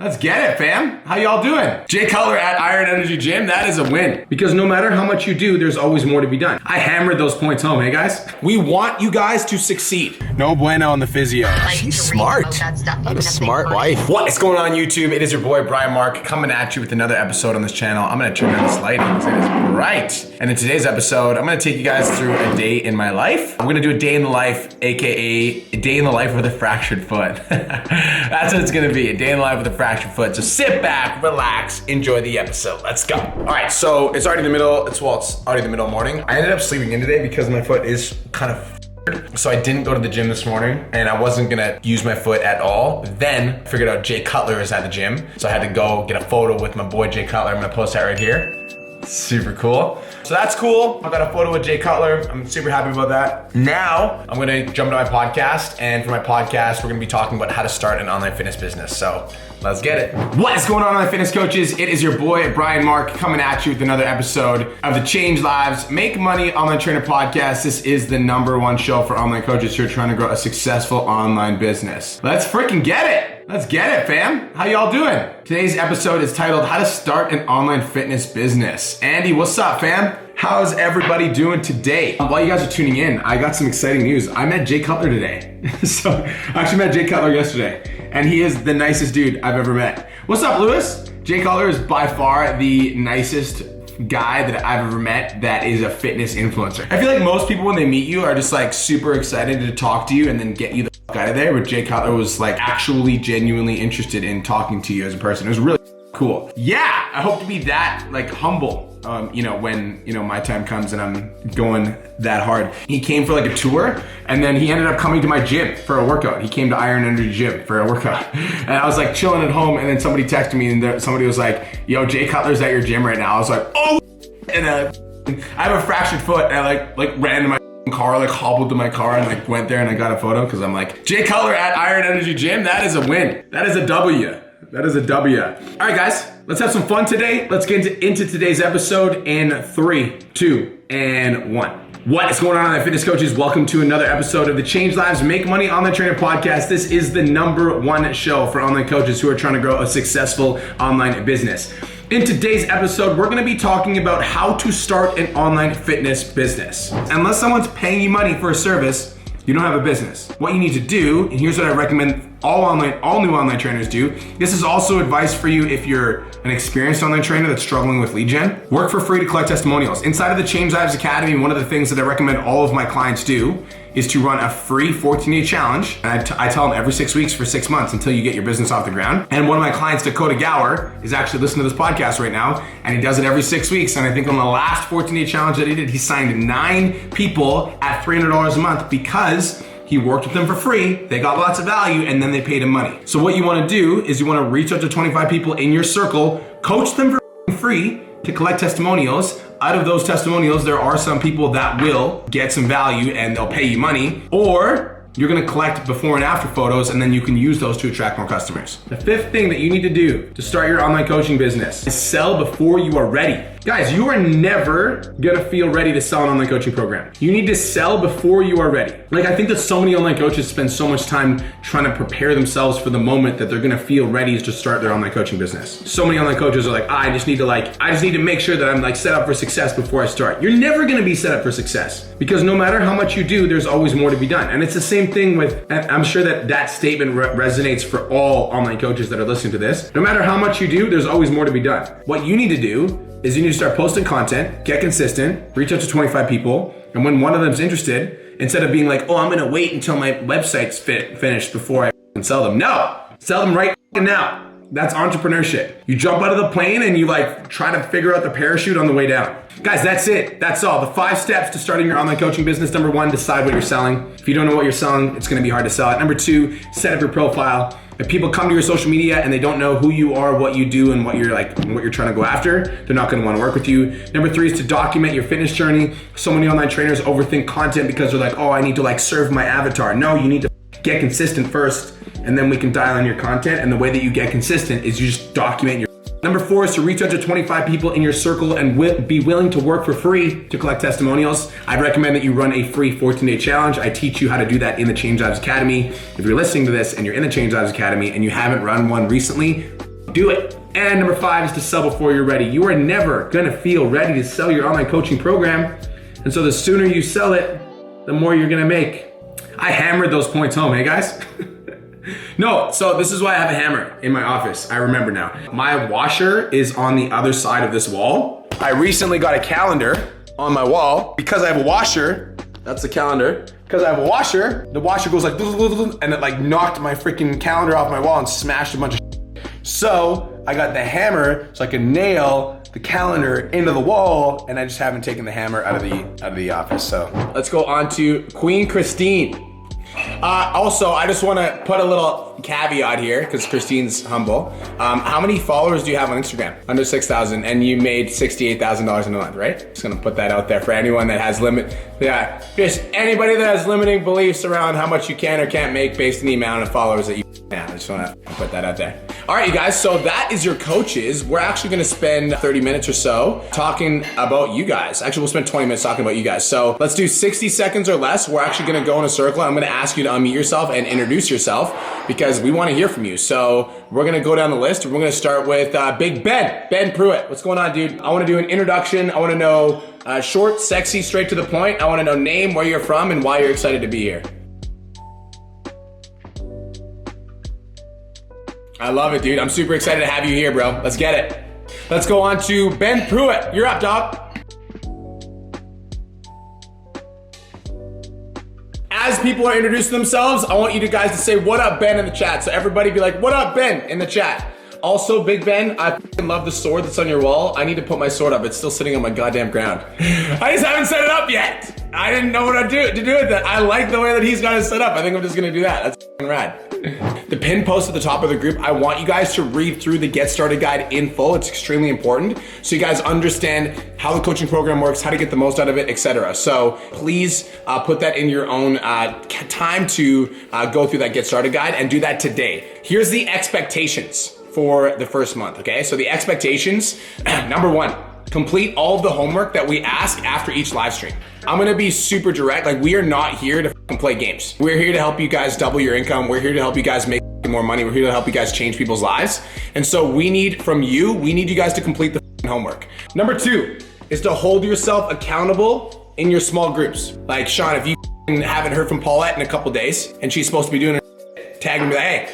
Let's get it, fam. How y'all doing? Jay Cutler at Iron Energy Gym. That is a win. Because no matter how much you do, there's always more to be done. I hammered those points home, hey guys? We want you guys to succeed. No bueno on the physio. She's smart. What a smart wife. What is going on YouTube? It is your boy Brian Mark coming at you with another episode on this channel. I'm gonna turn down this lighting because it is bright. And in today's episode, I'm gonna take you guys through a day in my life. We're gonna do a day in the life, AKA a day in the life with a fractured foot. That's what it's gonna be, a day in the life with a fractured foot. So sit back, relax, enjoy the episode. Let's go. All right, so it's already the middle of the morning. I ended up sleeping in today because my foot is kind of so I didn't go to the gym this morning and I wasn't gonna use my foot at all. Then I figured out Jay Cutler is at the gym. So I had to go get a photo with my boy Jay Cutler. I'm gonna post that right here. Super cool. So that's cool. I got a photo with Jay Cutler. I'm super happy about that. Now I'm gonna jump into my podcast, and for my podcast, we're gonna be talking about how to start an online fitness business. So let's get it. What is going on, online fitness coaches? It is your boy Brian Mark coming at you with another episode of the Change Lives, Make Money Online Trainer Podcast. This is the #1 show for online coaches who are trying to grow a successful online business. Let's freaking get it. Let's get it, fam. How y'all doing? Today's episode is titled How to Start an Online Fitness Business. Andy, what's up, fam? How's everybody doing today? While you guys are tuning in, I got some exciting news. I met Jay Cutler today. So I actually met Jay Cutler yesterday, and he is the nicest dude I've ever met. What's up, Lewis? Jay Cutler is by far the nicest guy that I've ever met that is a fitness influencer. I feel like most people when they meet you are just like super excited to talk to you and then get you the fuck out of there, but Jay Cutler was like actually genuinely interested in talking to you as a person. It was really cool. Yeah, I hope to be that like humble when my time comes and I'm going that hard. He came for like a tour and then he ended up coming to my gym for a workout. He came to Iron Energy Gym for a workout. And I was like chilling at home and then somebody texted me and somebody was like, yo, Jay Cutler's at your gym right now. I was like, oh, and I have a fractured foot and I like ran to my car, like hobbled to my car and like went there and I got a photo because I'm like, Jay Cutler at Iron Energy Gym, that is a win. That is a W. That is a W. All right, guys, let's have some fun today. Let's get into today's episode in 3, 2, and 1. What is going on, fitness coaches? Welcome to another episode of the Change Lives, Make Money Online Trainer Podcast. This is the #1 show for online coaches who are trying to grow a successful online business. In today's episode, we're gonna be talking about how to start an online fitness business. Unless someone's paying you money for a service, you don't have a business. What you need to do, and here's what I recommend all new online trainers do. This is also advice for you if you're an experienced online trainer that's struggling with lead gen. Work for free to collect testimonials. Inside of the Change Lives Academy, one of the things that I recommend all of my clients do is to run a free 14-day challenge. And I tell them every 6 weeks for 6 months until you get your business off the ground. And one of my clients, Dakota Gower, is actually listening to this podcast right now, and he does it every 6 weeks. And I think on the last 14-day challenge that he did, he signed 9 people at $300 a month because he worked with them for free, they got lots of value, and then they paid him money. So what you wanna do is you wanna reach out to 25 people in your circle, coach them for free to collect testimonials. Out of those testimonials, there are some people that will get some value and they'll pay you money, or you're gonna collect before and after photos and then you can use those to attract more customers. The 5th thing that you need to do to start your online coaching business is sell before you are ready. Guys, you are never gonna feel ready to sell an online coaching program. You need to sell before you are ready. Like, I think that so many online coaches spend so much time trying to prepare themselves for the moment that they're gonna feel ready to start their online coaching business. So many online coaches are like, I just need to make sure that I'm like set up for success before I start. You're never gonna be set up for success because no matter how much you do, there's always more to be done. And it's the same thing with, and I'm sure that statement resonates for all online coaches that are listening to this. No matter how much you do, there's always more to be done. What you need to do is you need to start posting content, get consistent, reach out to 25 people, and when one of them's interested, instead of being like, oh, I'm gonna wait until my website's finished before I sell them. No, sell them right now. That's entrepreneurship. You jump out of the plane and you like try to figure out the parachute on the way down. Guys, that's it. That's all. The 5 steps to starting your online coaching business. #1, decide what you're selling. If you don't know what you're selling, it's gonna be hard to sell it. #2, set up your profile. If people come to your social media and they don't know who you are, what you do, and what you're trying to go after, they're not gonna wanna work with you. #3 is to document your fitness journey. So many online trainers overthink content because they're like, oh, I need to like serve my avatar. No, you need to get consistent first, and then we can dial in your content. And the way that you get consistent is you just document your #4 is to reach out to 25 people in your circle and be willing to work for free to collect testimonials. I'd recommend that you run a free 14-day challenge. I teach you how to do that in the Change Lives Academy. If you're listening to this and you're in the Change Lives Academy and you haven't run one recently, do it. And number 5 is to sell before you're ready. You are never gonna feel ready to sell your online coaching program. And so the sooner you sell it, the more you're gonna make. I hammered those points home, hey guys? No, so this is why I have a hammer in my office. I remember now. My washer is on the other side of this wall. I recently got a calendar on my wall because I have a washer. That's the calendar. Because I have a washer, the washer goes like, and it like knocked my freaking calendar off my wall and smashed a bunch of shit. So I got the hammer so I can nail the calendar into the wall, and I just haven't taken the hammer out of the office. So let's go on to Queen Christine. Also, I just want to put a little caveat here because Christine's humble. How many followers do you have on Instagram? Under 6,000, and you made $68,000 in a month, right? Just gonna put that out there for anyone that has just anybody that has limiting beliefs around how much you can or can't make based on the amount of followers that you have. I just want to put that out there. All right, you guys, so that is your coaches. We're actually gonna spend 30 minutes or so talking about you guys. Actually, we'll spend 20 minutes talking about you guys. So let's do 60 seconds or less. We're actually gonna go in a circle. I'm gonna ask you to unmute yourself and introduce yourself because we wanna hear from you. So we're gonna go down the list. We're gonna start with Big Ben. Ben Pruitt, what's going on, dude? I wanna do an introduction. I wanna know short, sexy, straight to the point. I wanna know name, where you're from, and why you're excited to be here. I love it, dude. I'm super excited to have you here, bro. Let's get it. Let's go on to Ben Pruitt. You're up, dog. As people are introducing themselves, I want you guys to say, what up, Ben, in the chat. So everybody be like, what up, Ben, in the chat. Also, Big Ben, I f***ing love the sword that's on your wall. I need to put my sword up. It's still sitting on my goddamn ground. I just haven't set it up yet. I didn't know what to do with that. I like the way that he's got it set up. I think I'm just gonna do that. That's f***ing rad. The pin post at the top of the group, I want you guys to read through the Get Started Guide in full. It's extremely important so you guys understand how the coaching program works, how to get the most out of it, etc. So please put that in your own time to go through that Get Started Guide and do that today. Here's the expectations for the first month, okay? So the expectations, number 1, complete all of the homework that we ask after each live stream. I'm gonna be super direct. Like, we are not here to play games. We're here to help you guys double your income. We're here to help you guys make more money. We're here to help you guys change people's lives. And so we need you guys to complete the homework. Number 2 is to hold yourself accountable in your small groups. Like, Sean, if you haven't heard from Paulette in a couple days and she's supposed to be doing a tag and be like, hey,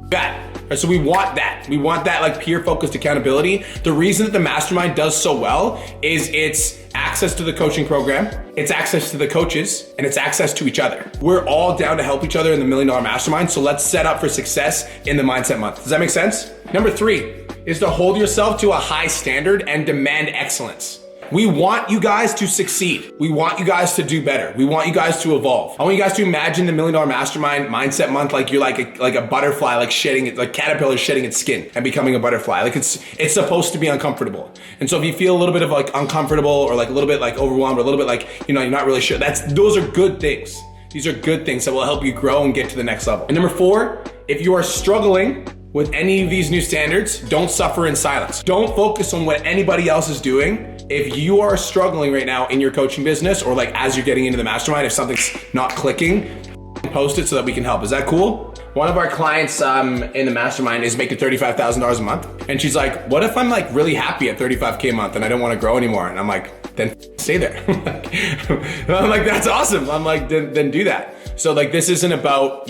that. So we want that. We want that like peer focused accountability. The reason that the mastermind does so well is it's access to the coaching program, it's access to the coaches, and it's access to each other. We're all down to help each other in the $1 Million Mastermind. So let's set up for success in the Mindset Month. Does that make sense? Number 3 is to hold yourself to a high standard and demand excellence. We want you guys to succeed. We want you guys to do better. We want you guys to evolve. I want you guys to imagine the $1 Million Mastermind Mindset Month like you're like a butterfly, like caterpillar shedding its skin and becoming a butterfly. Like it's supposed to be uncomfortable. And so if you feel a little bit of like uncomfortable or like a little bit like overwhelmed or a little bit like, you're not really sure, those are good things. These are good things that will help you grow and get to the next level. And number 4, if you are struggling with any of these new standards, don't suffer in silence. Don't focus on what anybody else is doing. If you are struggling right now in your coaching business or like as you're getting into the mastermind, if something's not clicking, post it so that we can help. Is that cool? One of our clients in the mastermind is making $35,000 a month. And she's like, what if I'm like really happy at $35K a month and I don't want to grow anymore? And I'm like, then stay there. I'm like, that's awesome. I'm like, then do that. So like, this isn't about,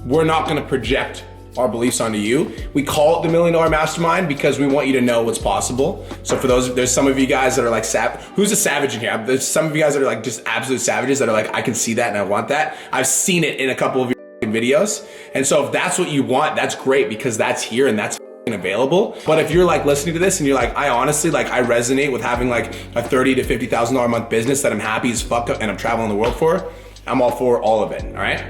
we're not going to project our beliefs onto you. We call it the $1 Million Mastermind because we want you to know what's possible. So for those, there's some of you guys that are like, who's a savage in here? There's some of you guys that are like just absolute savages that are like, I can see that and I want that. I've seen it in a couple of your videos. And so if that's what you want, that's great because that's here and that's available. But if you're like listening to this and you're like, I honestly, like I resonate with having like a $30,000 to $50,000 a month business that I'm happy as fuck and I'm traveling the world for, I'm all for all of it. All right,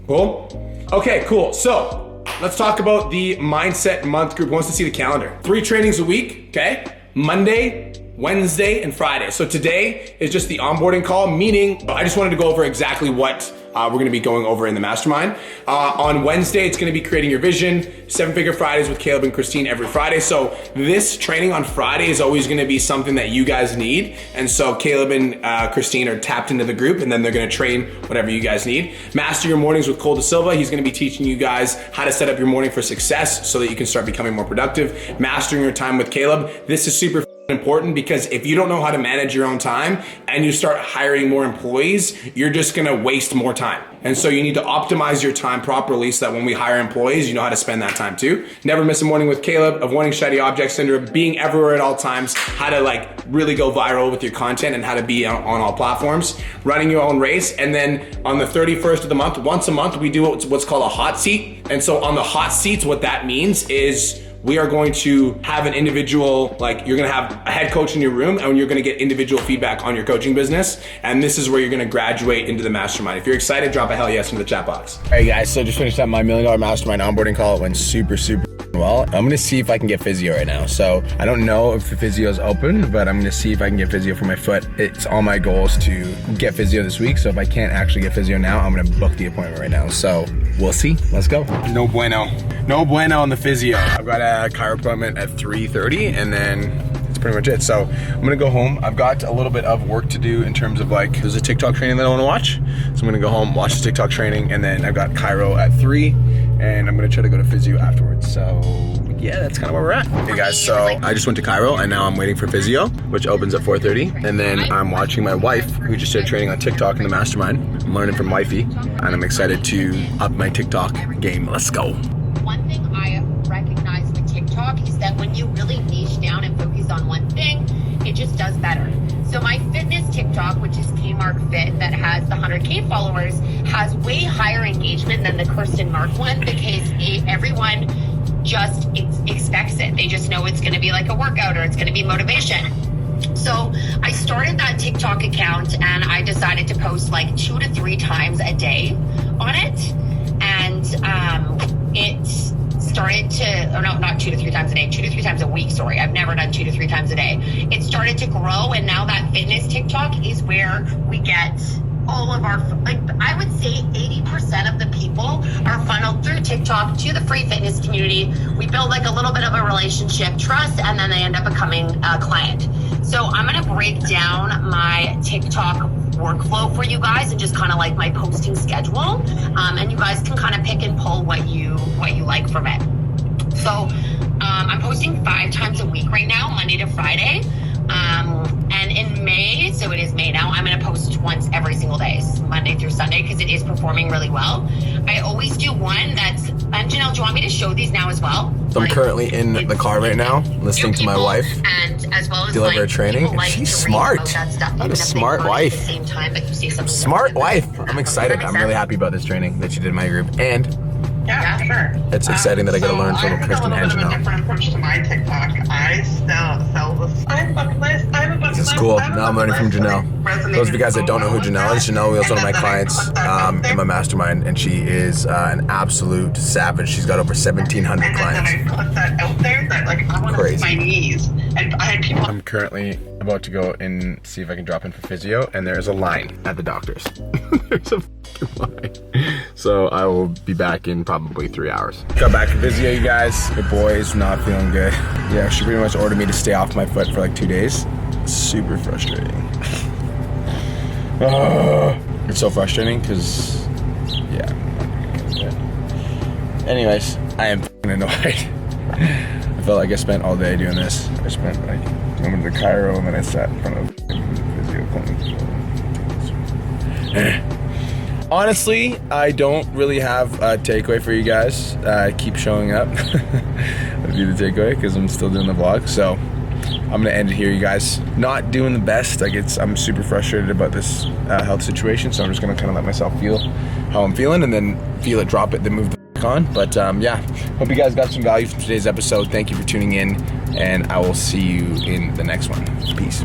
cool. Okay, cool. So let's talk about the Mindset Month group. Who wants to see the calendar? 3 trainings a week, okay? Monday, Wednesday and Friday. So today is just the onboarding call, meaning I just wanted to go over exactly what we're gonna be going over in the mastermind. On Wednesday, it's gonna be creating your vision, 7-figure Fridays with Caleb and Christine every Friday. So this training on Friday is always gonna be something that you guys need. And so Caleb and Christine are tapped into the group, and then they're gonna train whatever you guys need. Master your mornings with Cole De Silva. He's gonna be teaching you guys how to set up your morning for success so that you can start becoming more productive. Mastering your time with Caleb. This is super important because if you don't know how to manage your own time and you start hiring more employees, you're just gonna waste more time. And so you need to optimize your time properly so that when we hire employees, you know how to spend that time too. Never miss a morning with Caleb, avoiding shiny object syndrome, being everywhere at all times, how to like really go viral with your content and how to be on all platforms, running your own race. And then on the 31st of the month, once a month, we do what's called a hot seat. And so on the hot seats, what that means is we are going to have an individual, like you're gonna have a head coach in your room and you're gonna get individual feedback on your coaching business. And this is where you're gonna graduate into the mastermind. If you're excited, drop a hell yes into the chat box. All right guys, so just finished up my $1 Million Mastermind onboarding call. It went super well. I'm gonna see if I can get physio right now. So I don't know if the physio is open, but I'm gonna see if I can get physio for my foot. It's all my goals to get physio this week. So if I can't actually get physio now, I'm gonna book the appointment right now. So we'll see, let's go. No bueno on the physio. I've got a chiro appointment at 3:30 and then that's pretty much it. So I'm gonna go home. I've got a little bit of work to do in terms of like, there's a TikTok training that I wanna watch. So I'm gonna go home, watch the TikTok training, and then I've got chiro at 3 and I'm gonna try to go to physio afterwards. So yeah, that's kind of where we're at. Hey guys, so I just went to chiro and now I'm waiting for physio, which opens at 4:30. And then I'm watching my wife, who just started training on TikTok in the mastermind. I'm learning from wifey and I'm excited to up my TikTok game. Let's go. One thing I recognize with TikTok is that when you really niche down and focus on one thing, it just does better. So my fitness TikTok, which is Kmark Fit, that has the 100K followers, has way higher engagement than the Kirsten Mark one because everyone just expects it. They just know it's gonna be like a workout or it's gonna be motivation. So I started that TikTok account and I decided to post like 2 to 3 times a day on it. And it started to, or no, not 2 to 3 times a day, 2 to 3 times a week, sorry. I've never done 2 to 3 times a day. It started to grow and now that fitness TikTok is where we get all of our, like I would say 80% of the people are funneled through TikTok to the free fitness community. We build like a little bit of a relationship, trust, and then they end up becoming a client. So I'm gonna break down my TikTok workflow for you guys and just kind of like my posting schedule. And you guys can kind of pick and pull what you like from it. So I'm posting 5 times a week right now, Monday to Friday. And in May, so it is May now, I'm gonna post once every single day, Monday through Sunday, because it is performing really well. I always do one that's, and Janelle, do you want me to show these now as well? So I'm currently in the car right now, listening to my wife and as well as deliver training. And she's smart. What a smart wife. Smart wife. I'm excited. I'm really happy about this training that she did in my group. And yeah, sure. It's exciting that I get to learn from Kristen and Janelle. I have a different approach to my TikTok. I still sell this. I have a bucket list. I have a bucket list. This is cool. Now I'm learning from Janelle. Those of you guys that don't know who Janelle is, Janelle is one of my clients in my mastermind, and she is an absolute savage. She's got over 1,700 clients. And then I put that out there that like I want to see my knees, and I had people. I'm currently about to go and see if I can drop in for physio, and there's a line at the doctor's. There's a line. So I will be back in probably 3 hours. Got back from physio, you guys. The boy is not feeling good. Yeah, she pretty much ordered me to stay off my foot for like 2 days. Super frustrating. It's so frustrating because, yeah. Anyways, I am annoyed. I felt like I spent all day doing this. I spent like, I went to the chiro and then I sat in front of physio appointments. Honestly, I don't really have a takeaway for you guys. Keep showing up. That'd be the takeaway because I'm still doing the vlog. So I'm gonna end it here, you guys. Not doing the best. Like I'm super frustrated about this health situation. So I'm just gonna kind of let myself feel how I'm feeling and then feel it, drop it, then move the on. But yeah, hope you guys got some value from today's episode. Thank you for tuning in, and I will see you in the next one. Peace.